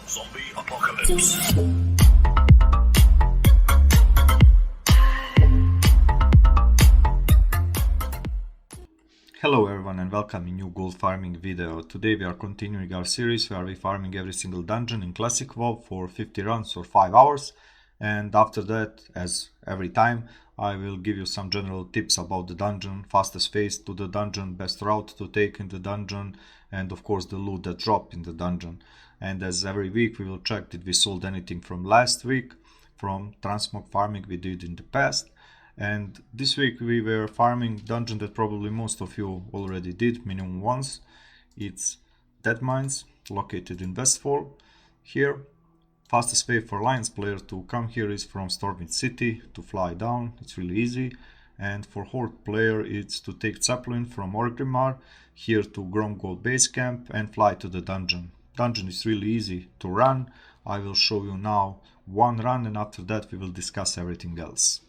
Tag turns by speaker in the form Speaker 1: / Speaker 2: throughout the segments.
Speaker 1: Zombie apocalypse.
Speaker 2: Hello everyone and welcome in new gold farming video. Today we are continuing our series where we farming every single dungeon in classic WoW for 50 runs or 5 hours, and after that, as every time, I will give you some general tips about the dungeon, fastest phase to the dungeon, best route to take in the dungeon, and of course the loot that drop in the dungeon. And as every week we will check did we sold anything from last week from Transmog Farming we did in the past. And this week we were farming dungeon that probably most of you already did minimum once. It's Deadmines, located in Westfall. Here, fastest way for Alliance player to come here is from Stormwind City to fly down. It's really easy. And for Horde player, it's to take Zeppelin from Orgrimmar here to Gromgold base camp and fly to the dungeon. Dungeon is really easy to run. I will show you now one run, and after that we will discuss everything else.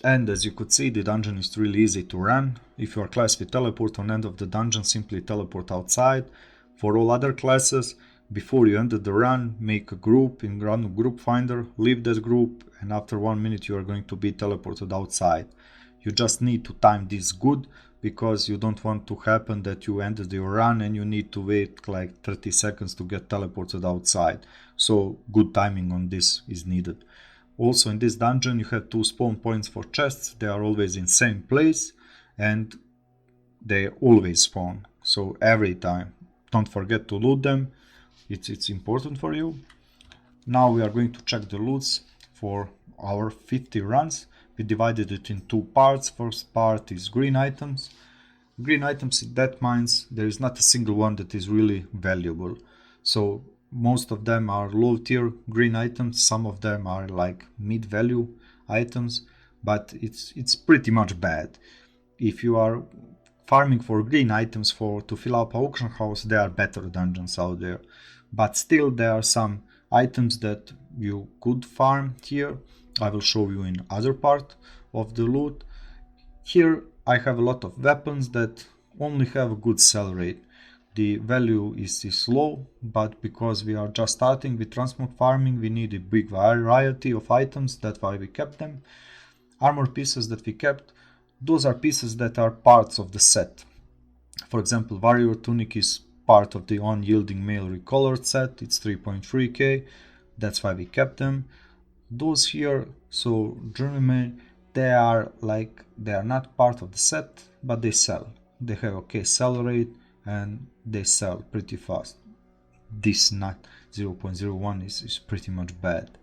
Speaker 2: And as you could see, the dungeon is really easy to run. If you are class with teleport on end of the dungeon, simply teleport outside. For all other classes, before you enter the run, make a group in random group finder, leave that group, and after 1 minute you are going to be teleported outside. You just need to time this good, because you don't want to happen that you ended your run and you need to wait like 30 seconds to get teleported outside. So good timing on this is needed. Also in this dungeon you have 2 spawn points for chests. They are always in same place and they always spawn. So every time. Don't forget to loot them. It's important for you. Now we are going to check the loots for our 50 runs. We divided it in 2 parts. First part is green items. Green items in Deadmines, there is not a single one that is really valuable. So most of them are low tier green items, some of them are like mid value items, but it's pretty much bad. If you are farming for green items to fill up auction house, there are better dungeons out there. But still there are some items that you could farm here. I will show you in other part of the loot. Here I have a lot of weapons that only have a good sell rate. The value is low, but because we are just starting with Transmog Farming, we need a big variety of items, that's why we kept them. Armor pieces that we kept, those are pieces that are parts of the set. For example, Warrior Tunic is part of the unyielding mail recolored set, it's 3.3k, that's why we kept them. Those here, so Journeyman, they are not part of the set, but they sell. They have okay sell rate, and they sell pretty fast. This not 0.01 is pretty much bad.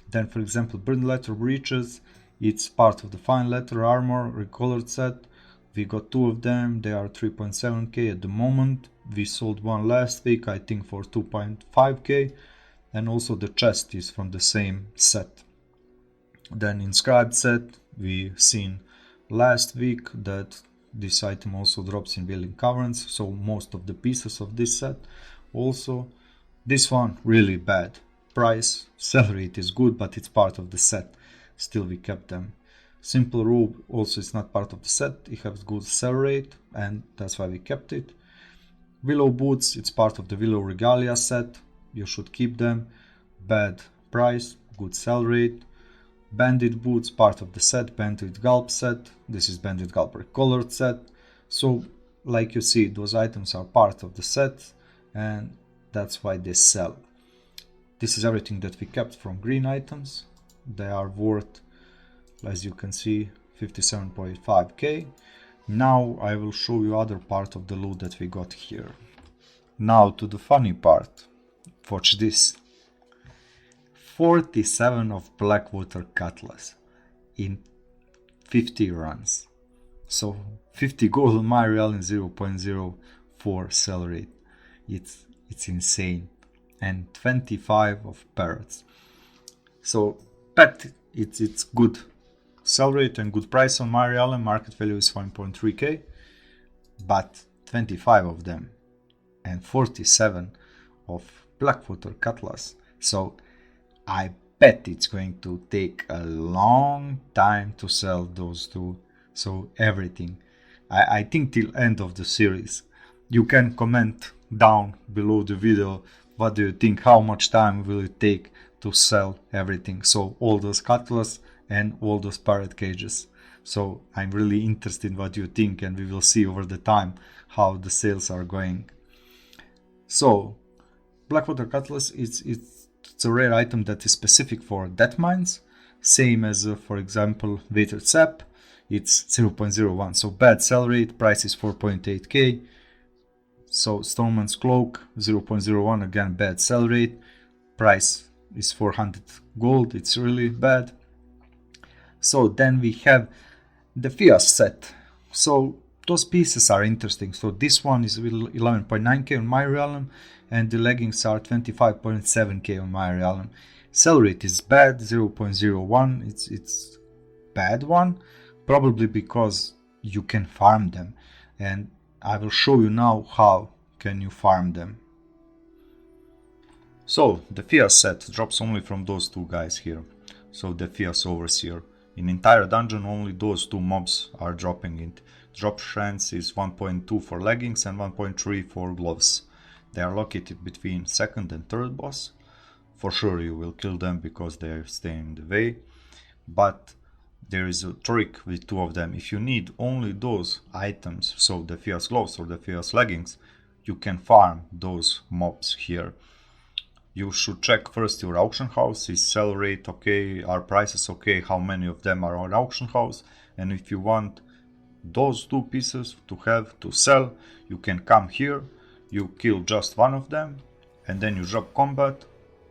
Speaker 2: Then for example, Burn Letter Breeches, it's part of the Fine Letter Armor Recolored set. We got 2 of them, they are 3.7k at the moment. We sold one last week, I think for 2.5k, and also the chest is from the same set. Then inscribed set, we seen last week that this item also drops in Wailing Caverns, so most of the pieces of this set. Also, this one really bad. Price, sell rate is good, but it's part of the set. Still we kept them. Simple Robe also is not part of the set. It has good sell rate, and that's why we kept it. Willow Boots, it's part of the Willow Regalia set. You should keep them. Bad price, good sell rate. Bandit Boots, part of the set, Bandit Gulp set. This is Bandit Gulp Recolored set. So, like you see, those items are part of the set, and that's why they sell. This is everything that we kept from green items. They are worth, as you can see, 57.5k. Now I will show you other part of the loot that we got here. Now to the funny part. Watch this. 47 of Blackwater Cutlass in 50 runs. So 50 gold on my real and 0.04 sell rate. It's insane. And 25 of parrots. So pet, it's good sell rate and good price on my real, and market value is 1.3k, but 25 of them and 47 of Blackwater Cutlass. So I bet it's going to take a long time to sell those two. So everything, I think till end of the series. You can comment down below the video what do you think, how much time will it take to sell everything. So all those cutlass and all those parrot cages. So I'm really interested in what you think, and we will see over the time how the sales are going. So Blackwater Cutlass, it's a rare item that is specific for Deadmines, same as for example Weighted Sap. It's 0.01, so bad sell rate, price is 4.8k. So Stoneman's Cloak 0.01, again bad sell rate, price is 400 gold, it's really bad. So then we have the Fias set. So those pieces are interesting. So this one is 11.9k on my realm, and the leggings are 25.7k on my realm. Sell rate is bad, 0.01. It's bad one, probably because you can farm them, and I will show you now how can you farm them. So the Fias set drops only from those two guys here. So the Fias Overseer. In entire dungeon only those two mobs are dropping it. Drop chance is 1.2 for leggings and 1.3 for gloves. They are located between second and third boss. For sure you will kill them because they are staying in the way. But there is a trick with two of them. If you need only those items, so the Fias gloves or the Fias leggings, you can farm those mobs here. You should check first your auction house, is sell rate okay, are prices okay, how many of them are on auction house, and if you want those two pieces to have to sell, you can come here, you kill just one of them, and then you drop combat,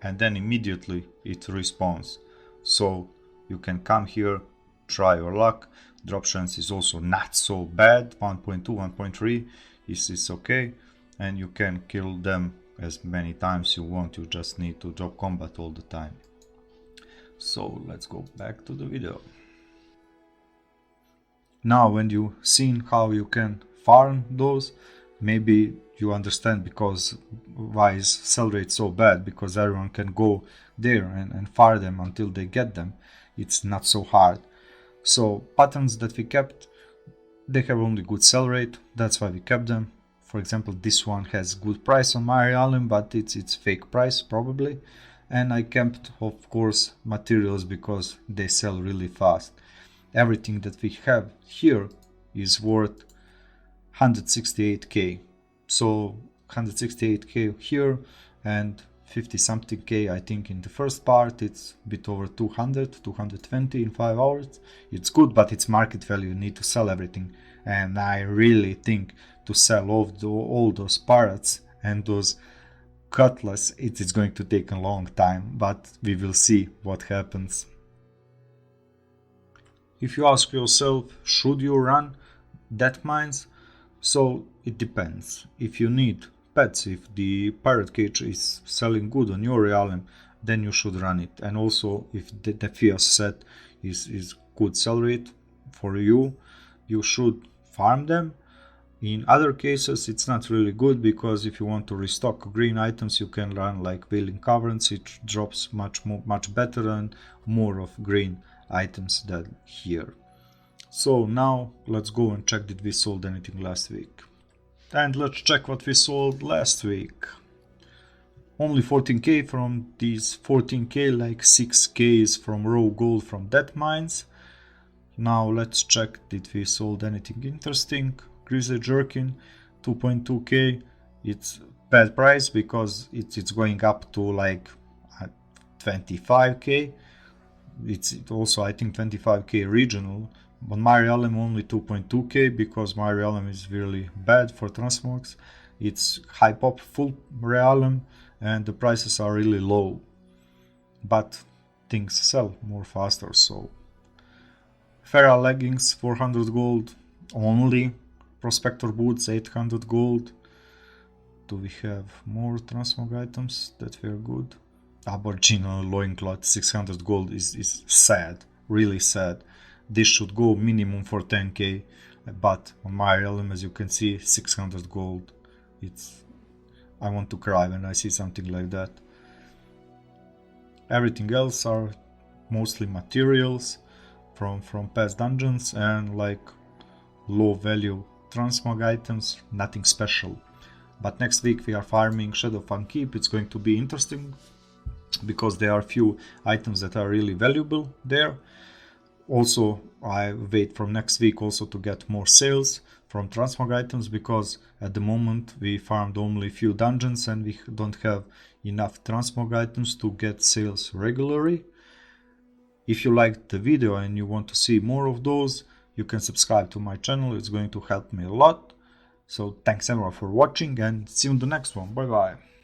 Speaker 2: and then immediately it respawns. So you can come here, try your luck. Drop chance is also not so bad, 1.2, 1.3 is okay, and you can kill them as many times you want. You just need to drop combat all the time. So let's go back to the video. Now when you seen how you can farm those, maybe you understand because why is sell rate so bad, because everyone can go there and farm them until they get them. It's not so hard. So patterns that we kept, they have only good sell rate, that's why we kept them. For example, this one has good price on my realm, but it's fake price probably. And I kept, of course, materials because they sell really fast. Everything that we have here is worth 168k. So 168k here and 50 something k I think in the first part. It's a bit over 220 in 5 hours. It's good, but it's market value, you need to sell everything. And I really think to sell off all those parrots and those cutlass, it is going to take a long time, but we will see what happens. If you ask yourself, should you run Deadmines? So it depends. If you need pets, if the parrot cage is selling good on your realm, then you should run it. And also if the fierce set is good sell rate for you, you should farm them. In other cases it's not really good, because if you want to restock green items, you can run like Wailing Caverns. It drops much better and more of green items than here. So now let's go and check did we sold anything last week. And let's check what we sold last week. Only 14k. From these 14k, like 6k is from raw gold from Deadmines. Now let's check did we sold anything interesting. Grizzly Jerkin 2.2k. It's bad price because it's going up to like 25k. It's also I think 25k regional. On my realm only 2.2k, because my realm is really bad for transmogs. It's high pop full realm and the prices are really low, but things sell more faster. So Feral leggings 400 gold only. Prospector boots 800 gold. Do we have more transmog items that were good? Aboriginal loincloth 600 gold is sad, really sad. This should go minimum for 10k, but on my realm, as you can see, 600 gold. I want to cry when I see something like that. Everything else are mostly materials from past dungeons and like low value transmog items, nothing special. But next week we are farming Shadowlands Keep. It's going to be interesting because there are few items that are really valuable there. Also, I wait from next week also to get more sales from transmog items, because at the moment we farmed only few dungeons and we don't have enough transmog items to get sales regularly. If you liked the video and you want to see more of those, you can subscribe to my channel. It's going to help me a lot. So thanks everyone for watching and see you in the next one. Bye bye.